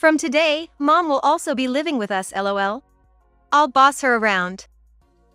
From today, Mom will also be living with us, lol. I'll boss her around.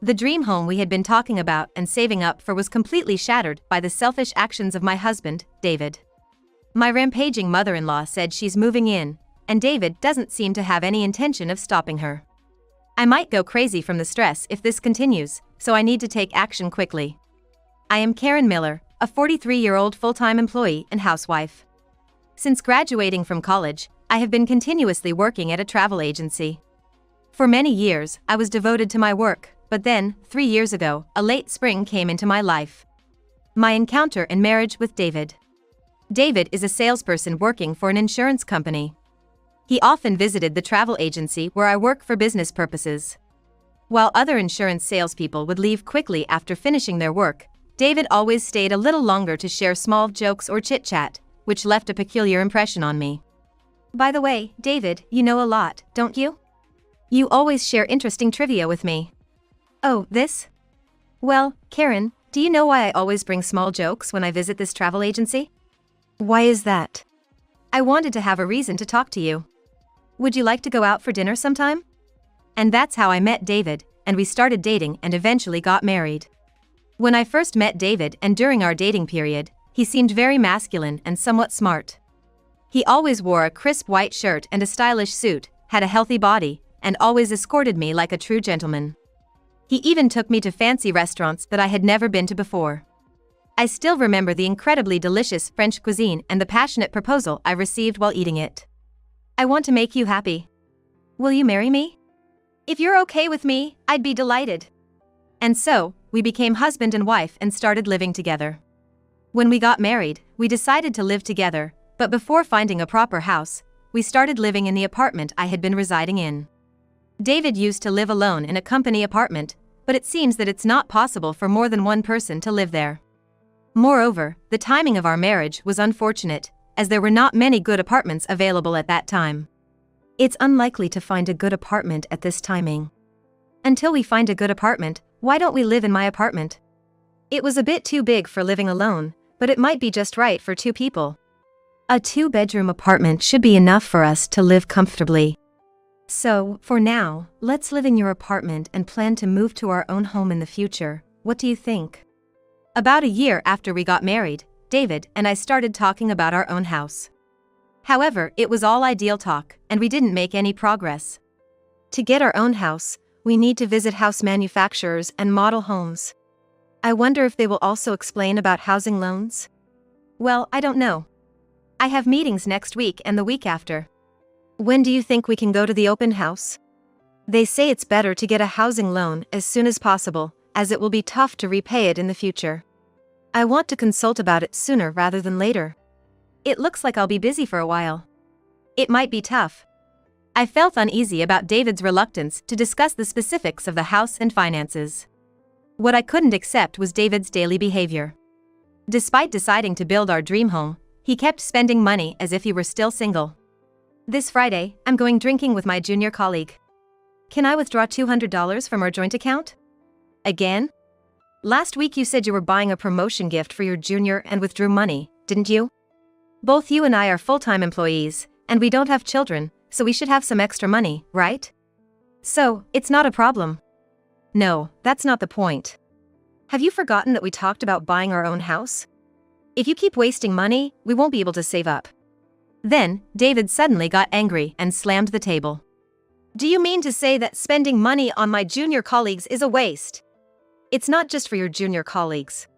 The dream home we had been talking about and saving up for was completely shattered by the selfish actions of my husband, David. My rampaging mother-in-law said she's moving in, and David doesn't seem to have any intention of stopping her. I might go crazy from the stress if this continues, so I need to take action quickly. I am Karen Miller, a 43-year-old full-time employee and housewife. Since graduating from college, I have been continuously working at a travel agency. For many years, I was devoted to my work, but then, 3 years ago, a late spring came into my life. My encounter and marriage with David. David is a salesperson working for an insurance company. He often visited the travel agency where I work for business purposes. While other insurance salespeople would leave quickly after finishing their work, David always stayed a little longer to share small jokes or chit-chat, which left a peculiar impression on me. By the way, David, you know a lot, don't you? You always share interesting trivia with me. Oh, this? Well, Karen, do you know why I always bring small jokes when I visit this travel agency? Why is that? I wanted to have a reason to talk to you. Would you like to go out for dinner sometime? And that's how I met David, and we started dating and eventually got married. When I first met David and during our dating period, he seemed very masculine and somewhat smart. He always wore a crisp white shirt and a stylish suit, had a healthy body, and always escorted me like a true gentleman. He even took me to fancy restaurants that I had never been to before. I still remember the incredibly delicious French cuisine and the passionate proposal I received while eating it. I want to make you happy. Will you marry me? If you're okay with me, I'd be delighted. And so, we became husband and wife and started living together. When we got married, we decided to live together, but before finding a proper house, we started living in the apartment I had been residing in. David used to live alone in a company apartment, but it seems that it's not possible for more than one person to live there. Moreover, the timing of our marriage was unfortunate, as there were not many good apartments available at that time. It's unlikely to find a good apartment at this timing. Until we find a good apartment, why don't we live in my apartment? It was a bit too big for living alone, but it might be just right for 2 people. A 2-bedroom apartment should be enough for us to live comfortably. So, for now, let's live in your apartment and plan to move to our own home in the future. What do you think? About a year after we got married, David and I started talking about our own house. However, it was all ideal talk, and we didn't make any progress. To get our own house, we need to visit house manufacturers and model homes. I wonder if they will also explain about housing loans? Well, I don't know. I have meetings next week and the week after. When do you think we can go to the open house? They say it's better to get a housing loan as soon as possible, as it will be tough to repay it in the future. I want to consult about it sooner rather than later. It looks like I'll be busy for a while. It might be tough. I felt uneasy about David's reluctance to discuss the specifics of the house and finances. What I couldn't accept was David's daily behavior. Despite deciding to build our dream home, he kept spending money as if he were still single. This Friday, I'm going drinking with my junior colleague. Can I withdraw $200 from our joint account? Again? Last week you said you were buying a promotion gift for your junior and withdrew money, didn't you? Both you and I are full-time employees, and we don't have children, so we should have some extra money, right? So, it's not a problem. No, that's not the point. Have you forgotten that we talked about buying our own house? If you keep wasting money, we won't be able to save up. Then, David suddenly got angry and slammed the table. Do you mean to say that spending money on my junior colleagues is a waste? It's not just for your junior colleagues.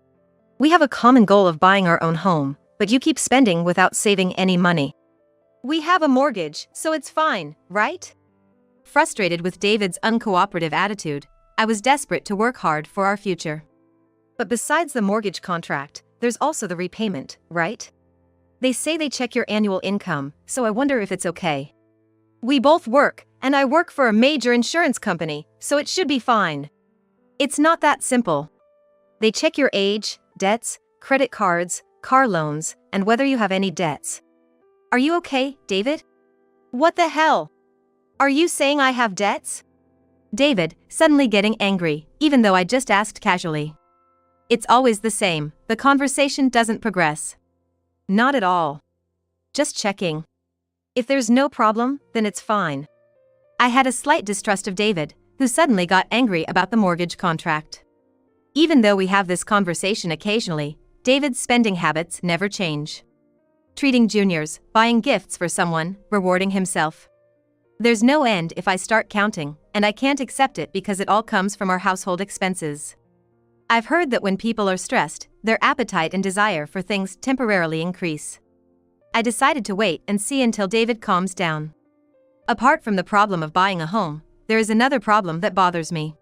We have a common goal of buying our own home, but you keep spending without saving any money. We have a mortgage, so it's fine, right? Frustrated with David's uncooperative attitude, I was desperate to work hard for our future. But besides the mortgage contract, there's also the repayment, right? They say they check your annual income, so I wonder if it's okay. We both work, and I work for a major insurance company, so it should be fine. It's not that simple. They check your age, debts, credit cards, car loans, and whether you have any debts. Are you okay, David? What the hell? Are you saying I have debts? David, suddenly getting angry, even though I just asked casually. It's always the same, the conversation doesn't progress. Not at all. Just checking. If there's no problem, then it's fine. I had a slight distrust of David, who suddenly got angry about the mortgage contract. Even though we have this conversation occasionally, David's spending habits never change. Treating juniors, buying gifts for someone, rewarding himself. There's no end if I start counting, and I can't accept it because it all comes from our household expenses. I've heard that when people are stressed, their appetite and desire for things temporarily increase. I decided to wait and see until David calms down. Apart from the problem of buying a home, there is another problem that bothers me.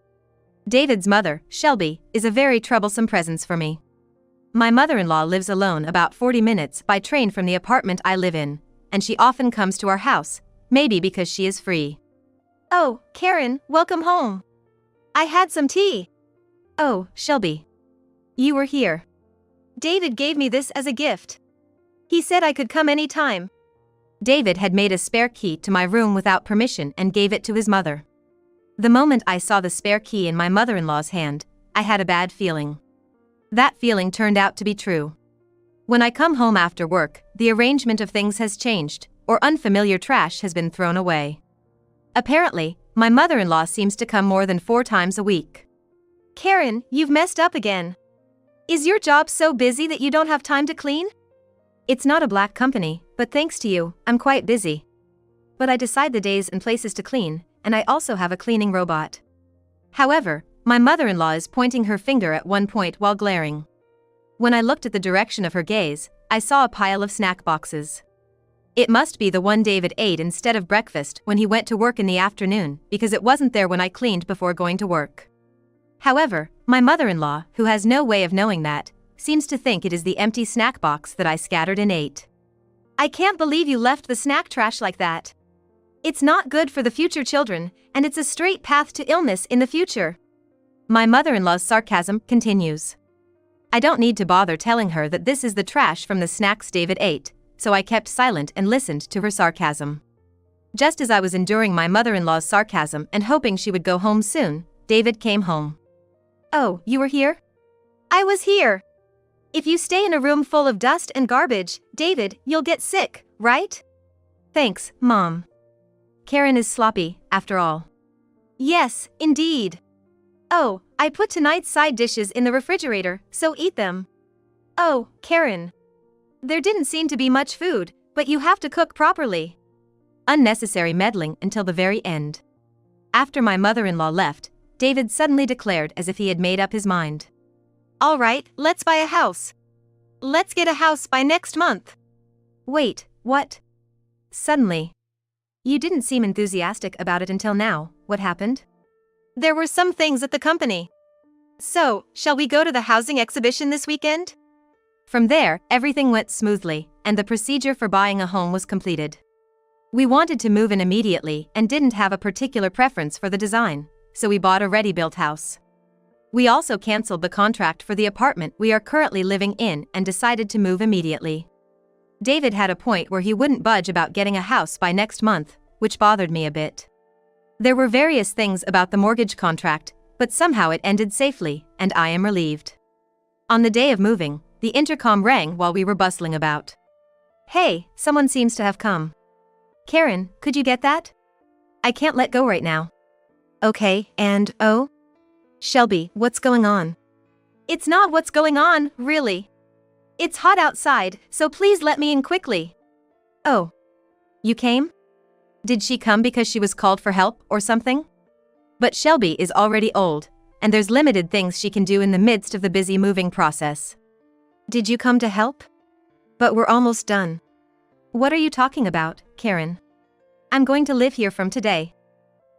David's mother, Shelby, is a very troublesome presence for me. My mother-in-law lives alone about 40 minutes by train from the apartment I live in, and she often comes to our house, maybe because she is free. "Oh, Karen, welcome home. I had some tea." "Oh, Shelby. You were here. David gave me this as a gift. He said I could come any time." David had made a spare key to my room without permission and gave it to his mother. The moment I saw the spare key in my mother-in-law's hand, I had a bad feeling. That feeling turned out to be true. When I come home after work, the arrangement of things has changed, or unfamiliar trash has been thrown away. Apparently, my mother-in-law seems to come more than 4 times a week. "Karen, you've messed up again. Is your job so busy that you don't have time to clean?" "It's not a black company, but thanks to you, I'm quite busy. But I decide the days and places to clean, and I also have a cleaning robot." However, my mother-in-law is pointing her finger at one point while glaring. When I looked at the direction of her gaze, I saw a pile of snack boxes. It must be the one David ate instead of breakfast when he went to work in the afternoon, because it wasn't there when I cleaned before going to work. However, my mother-in-law, who has no way of knowing that, seems to think it is the empty snack box that I scattered and ate. "I can't believe you left the snack trash like that. It's not good for the future children, and it's a straight path to illness in the future." My mother-in-law's sarcasm continues. I don't need to bother telling her that this is the trash from the snacks David ate, so I kept silent and listened to her sarcasm. Just as I was enduring my mother-in-law's sarcasm and hoping she would go home soon, David came home. "Oh, you were here?" "I was here. If you stay in a room full of dust and garbage, David, you'll get sick, right?" "Thanks, Mom. Karen is sloppy, after all." "Yes, indeed. Oh, I put tonight's side dishes in the refrigerator, so eat them." "Oh, Karen. There didn't seem to be much food, but you have to cook properly." Unnecessary meddling until the very end. After my mother-in-law left, David suddenly declared as if he had made up his mind. "All right, let's buy a house. Let's get a house by next month." "Wait, what?" Suddenly. "You didn't seem enthusiastic about it until now. What happened?" "There were some things at the company. So, shall we go to the housing exhibition this weekend?" From there, everything went smoothly, and the procedure for buying a home was completed. We wanted to move in immediately and didn't have a particular preference for the design, so we bought a ready-built house. We also canceled the contract for the apartment we are currently living in and decided to move immediately. David had a point where he wouldn't budge about getting a house by next month, which bothered me a bit. There were various things about the mortgage contract, but somehow it ended safely, and I am relieved. On the day of moving, the intercom rang while we were bustling about. "Hey, someone seems to have come. Karen, could you get that? I can't let go right now." "Okay, and oh? Shelby, what's going on?" "It's not what's going on, really. It's hot outside, so please let me in quickly." "Oh. You came? Did she come because she was called for help or something?" But Shelby is already old, and there's limited things she can do in the midst of the busy moving process. "Did you come to help?" "But we're almost done." "What are you talking about, Karen?" "I'm going to live here from today."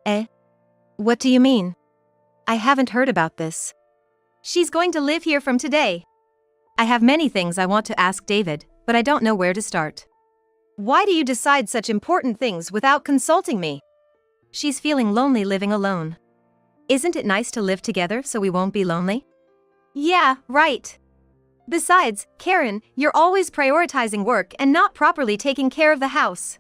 "Eh? What do you mean? I haven't heard about this." "She's going to live here from today." I have many things I want to ask David, but I don't know where to start. "Why do you decide such important things without consulting me?" "She's feeling lonely living alone. Isn't it nice to live together so we won't be lonely?" "Yeah, right. Besides, Karen, you're always prioritizing work and not properly taking care of the house."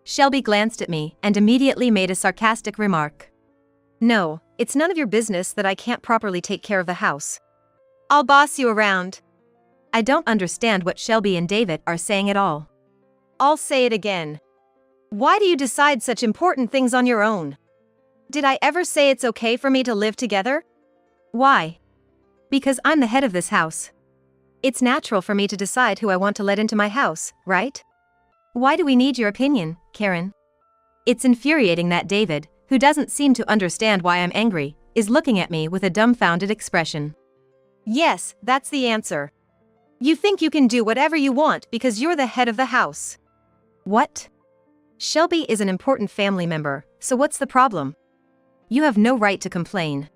Shelby glanced at me and immediately made a sarcastic remark. "No, it's none of your business that I can't properly take care of the house. I'll boss you around." I don't understand what Shelby and David are saying at all. "I'll say it again. Why do you decide such important things on your own? Did I ever say it's okay for me to live together? Why? Because I'm the head of this house. It's natural for me to decide who I want to let into my house, right? Why do we need your opinion, Karen? It's infuriating that David, who doesn't seem to understand why I'm angry, is looking at me with a dumbfounded expression. Yes, that's the answer. You think you can do whatever you want because you're the head of the house. What? Shelby is an important family member, so what's the problem? You have no right to complain.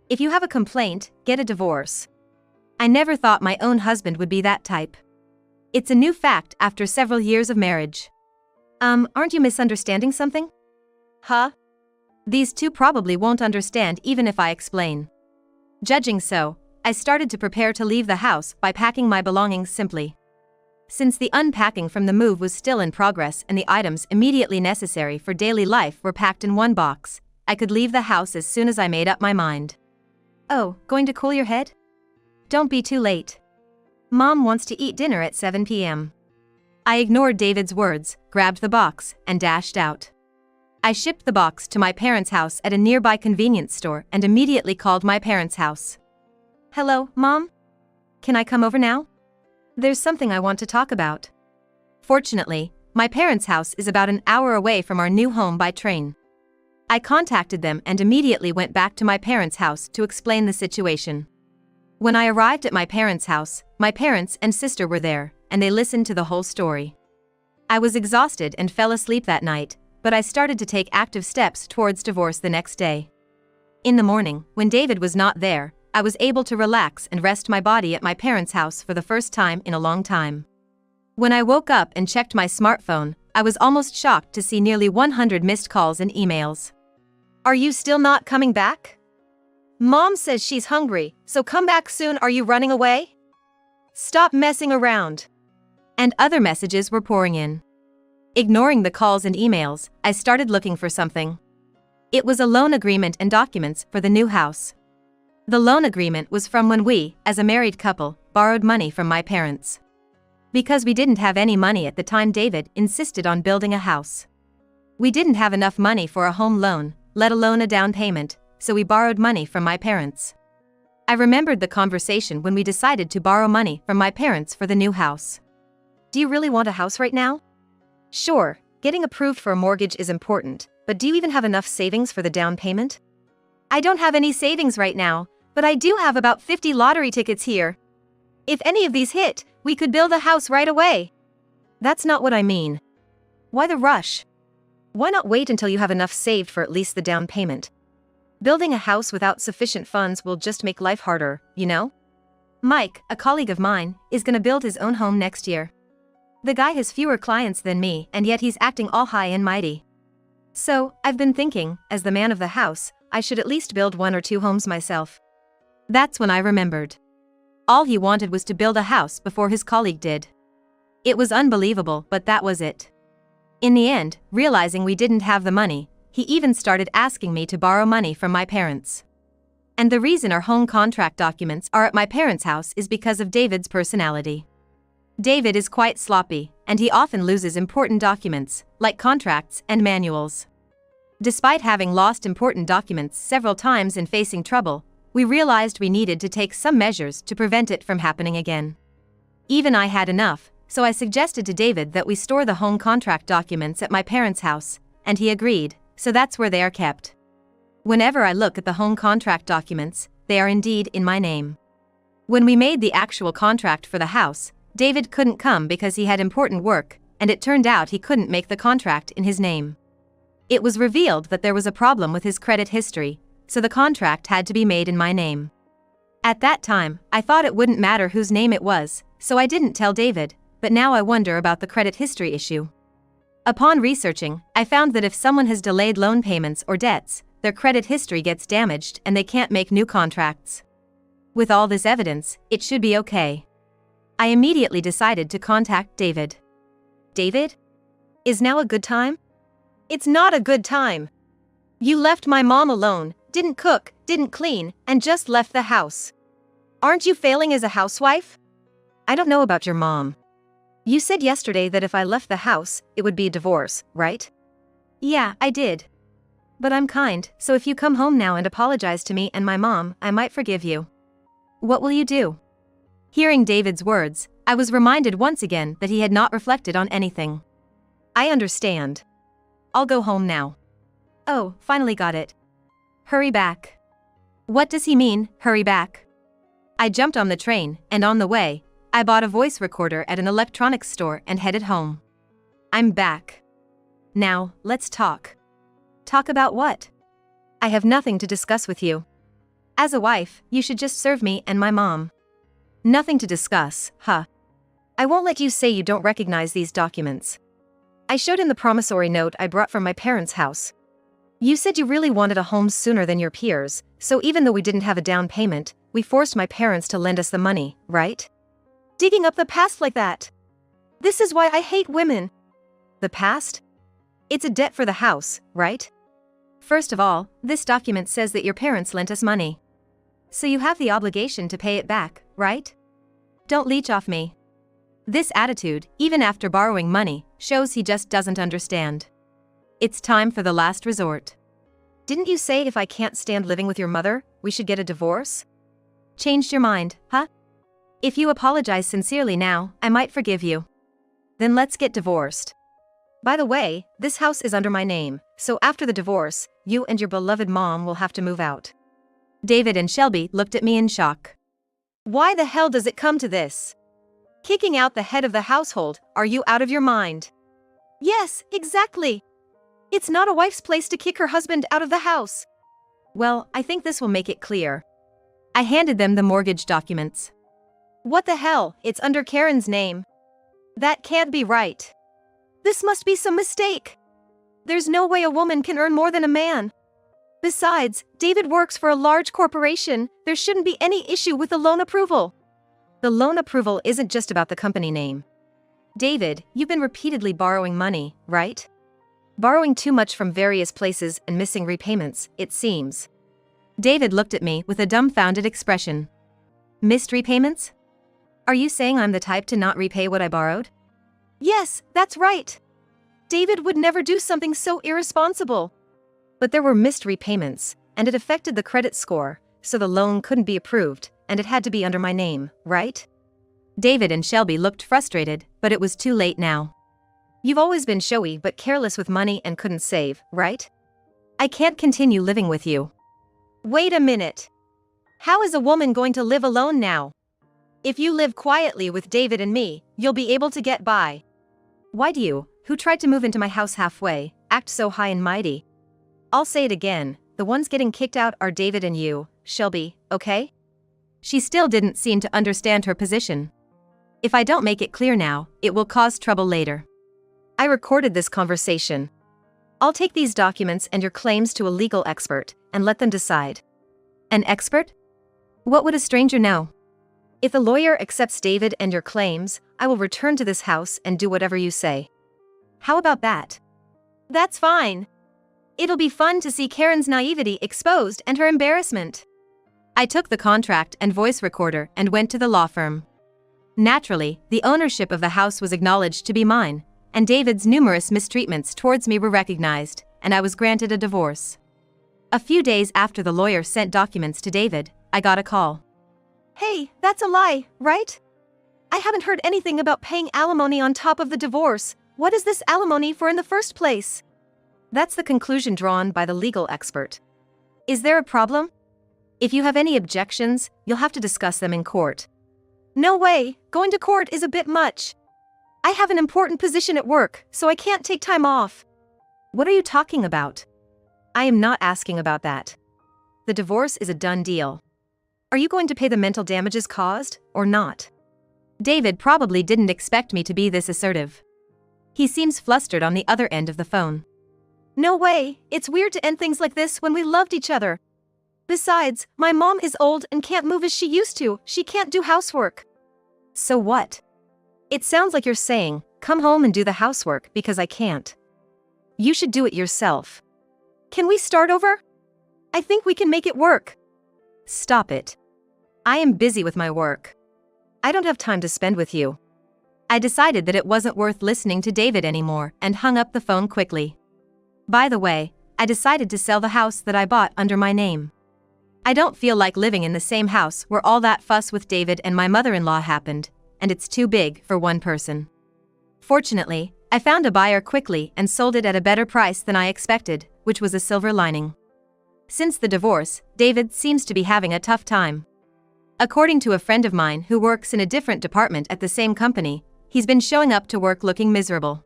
If you have a complaint, get a divorce. I never thought my own husband would be that type. It's a new fact after several years of marriage. Aren't you misunderstanding something? Huh? These two probably won't understand even if I explain. Judging so, I started to prepare to leave the house by packing my belongings simply. Since the unpacking from the move was still in progress and the items immediately necessary for daily life were packed in one box, I could leave the house as soon as I made up my mind. Oh, going to cool your head? Don't be too late. Mom wants to eat dinner at 7 p.m. I ignored David's words, grabbed the box, and dashed out. I shipped the box to my parents' house at a nearby convenience store and immediately called my parents' house. Hello, Mom? Can I come over now? There's something I want to talk about. Fortunately, my parents' house is about an hour away from our new home by train. I contacted them and immediately went back to my parents' house to explain the situation. When I arrived at my parents' house, my parents and sister were there, and they listened to the whole story. I was exhausted and fell asleep that night, but I started to take active steps towards divorce the next day. In the morning, when David was not there, I was able to relax and rest my body at my parents' house for the first time in a long time. When I woke up and checked my smartphone, I was almost shocked to see nearly 100 missed calls and emails. Are you still not coming back? Mom says she's hungry, so come back soon. Are you running away? Stop messing around. And other messages were pouring in. Ignoring the calls and emails, I started looking for something. It was a loan agreement and documents for the new house. The loan agreement was from when we, as a married couple, borrowed money from my parents. Because we didn't have any money at the time David insisted on building a house. We didn't have enough money for a home loan, let alone a down payment, so we borrowed money from my parents. I remembered the conversation when we decided to borrow money from my parents for the new house. Do you really want a house right now? Sure, getting approved for a mortgage is important, but do you even have enough savings for the down payment? I don't have any savings right now, but I do have about 50 lottery tickets here. If any of these hit, we could build a house right away. That's not what I mean. Why the rush? Why not wait until you have enough saved for at least the down payment? Building a house without sufficient funds will just make life harder, you know? Mike, a colleague of mine, is gonna build his own home next year. The guy has fewer clients than me, and yet he's acting all high and mighty. So, I've been thinking, as the man of the house, I should at least build 1 or 2 homes myself. That's when I remembered. All he wanted was to build a house before his colleague did. It was unbelievable, but that was it. In the end, realizing we didn't have the money, he even started asking me to borrow money from my parents. And the reason our home contract documents are at my parents' house is because of David's personality. David is quite sloppy, and he often loses important documents, like contracts and manuals. Despite having lost important documents several times and facing trouble, we realized we needed to take some measures to prevent it from happening again. Even I had enough, so I suggested to David that we store the home contract documents at my parents' house, and he agreed, so that's where they are kept. Whenever I look at the home contract documents, they are indeed in my name. When we made the actual contract for the house, David couldn't come because he had important work, and it turned out he couldn't make the contract in his name. It was revealed that there was a problem with his credit history, so the contract had to be made in my name. At that time, I thought it wouldn't matter whose name it was, so I didn't tell David, but now I wonder about the credit history issue. Upon researching, I found that if someone has delayed loan payments or debts, their credit history gets damaged and they can't make new contracts. With all this evidence, it should be okay. I immediately decided to contact David. David? Is now a good time? It's not a good time. You left my mom alone, didn't cook, didn't clean, and just left the house. Aren't you failing as a housewife? I don't know about your mom. You said yesterday that if I left the house, it would be a divorce, right? Yeah, I did. But I'm kind, so if you come home now and apologize to me and my mom, I might forgive you. What will you do? Hearing David's words, I was reminded once again that he had not reflected on anything. I understand. I'll go home now. Oh, finally got it. Hurry back. What does he mean, hurry back? I jumped on the train, and on the way, I bought a voice recorder at an electronics store and headed home. I'm back. Now, let's talk. Talk about what? I have nothing to discuss with you. As a wife, you should just serve me and my mom. Nothing to discuss, huh? I won't let you say you don't recognize these documents. I showed him the promissory note I brought from my parents' house. You said you really wanted a home sooner than your peers, so even though we didn't have a down payment, we forced my parents to lend us the money, right? Digging up the past like that. This is why I hate women. The past? It's a debt for the house, right? First of all, this document says that your parents lent us money. So you have the obligation to pay it back, right? Don't leech off me. This attitude, even after borrowing money, shows he just doesn't understand. It's time for the last resort. Didn't you say if I can't stand living with your mother, we should get a divorce? Changed your mind, huh? If you apologize sincerely now, I might forgive you. Then let's get divorced. By the way, this house is under my name, so after the divorce, you and your beloved mom will have to move out. David and Shelby looked at me in shock. Why the hell does it come to this? Kicking out the head of the household, are you out of your mind? Yes, exactly. It's not a wife's place to kick her husband out of the house. Well, I think this will make it clear. I handed them the mortgage documents. What the hell, it's under Karen's name. That can't be right. This must be some mistake. There's no way a woman can earn more than a man. Besides, David works for a large corporation, there shouldn't be any issue with the loan approval. The loan approval isn't just about the company name. David, you've been repeatedly borrowing money, right? Borrowing too much from various places and missing repayments, it seems. David looked at me with a dumbfounded expression. Missed repayments? Are you saying I'm the type to not repay what I borrowed? Yes, that's right. David would never do something so irresponsible. But there were missed repayments, and it affected the credit score, so the loan couldn't be approved, and it had to be under my name, right? David and Shelby looked frustrated, but it was too late now. You've always been showy but careless with money and couldn't save, right? I can't continue living with you. Wait a minute. How is a woman going to live alone now? If you live quietly with David and me, you'll be able to get by. Why do you, who tried to move into my house halfway, act so high and mighty? I'll say it again, the ones getting kicked out are David and you, Shelby, okay? She still didn't seem to understand her position. If I don't make it clear now, it will cause trouble later. I recorded this conversation. I'll take these documents and your claims to a legal expert, and let them decide. An expert? What would a stranger know? If the lawyer accepts David and your claims, I will return to this house and do whatever you say. How about that? That's fine. It'll be fun to see Karen's naivety exposed and her embarrassment. I took the contract and voice recorder and went to the law firm. Naturally, the ownership of the house was acknowledged to be mine, and David's numerous mistreatments towards me were recognized, and I was granted a divorce. A few days after the lawyer sent documents to David, I got a call. Hey, that's a lie, right? I haven't heard anything about paying alimony on top of the divorce. What is this alimony for in the first place? That's the conclusion drawn by the legal expert. Is there a problem? If you have any objections, you'll have to discuss them in court. No way, going to court is a bit much. I have an important position at work, so I can't take time off. What are you talking about? I am not asking about that. The divorce is a done deal. Are you going to pay the mental damages caused, or not? David probably didn't expect me to be this assertive. He seems flustered on the other end of the phone. No way, it's weird to end things like this when we loved each other. Besides, my mom is old and can't move as she used to, she can't do housework. So what? It sounds like you're saying, come home and do the housework because I can't. You should do it yourself. Can we start over? I think we can make it work. Stop it. I am busy with my work. I don't have time to spend with you. I decided that it wasn't worth listening to David anymore and hung up the phone quickly. By the way, I decided to sell the house that I bought under my name. I don't feel like living in the same house where all that fuss with David and my mother-in-law happened, and it's too big for one person. Fortunately, I found a buyer quickly and sold it at a better price than I expected, which was a silver lining. Since the divorce, David seems to be having a tough time. According to a friend of mine who works in a different department at the same company, he's been showing up to work looking miserable.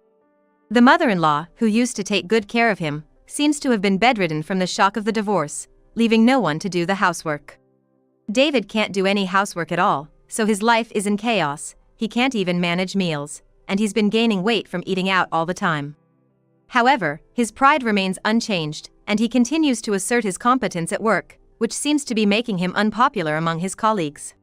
The mother-in-law, who used to take good care of him, seems to have been bedridden from the shock of the divorce, leaving no one to do the housework. David can't do any housework at all, so his life is in chaos. He can't even manage meals, and he's been gaining weight from eating out all the time. However, his pride remains unchanged, and he continues to assert his competence at work, which seems to be making him unpopular among his colleagues.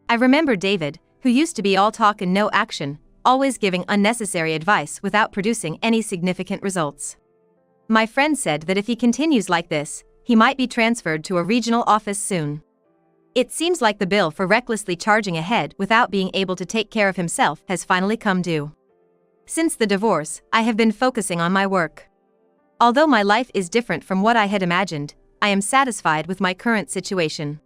I remember David, who used to be all talk and no action, always giving unnecessary advice without producing any significant results. My friend said that if he continues like this, he might be transferred to a regional office soon. It seems like the bill for recklessly charging ahead without being able to take care of himself has finally come due. Since the divorce, I have been focusing on my work. Although my life is different from what I had imagined, I am satisfied with my current situation.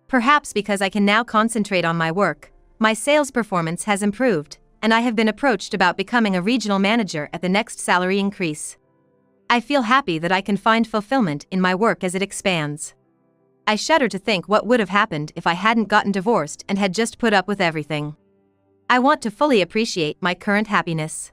Perhaps because I can now concentrate on my work, my sales performance has improved, and I have been approached about becoming a regional manager at the next salary increase. I feel happy that I can find fulfillment in my work as it expands. I shudder to think what would have happened if I hadn't gotten divorced and had just put up with everything. I want to fully appreciate my current happiness.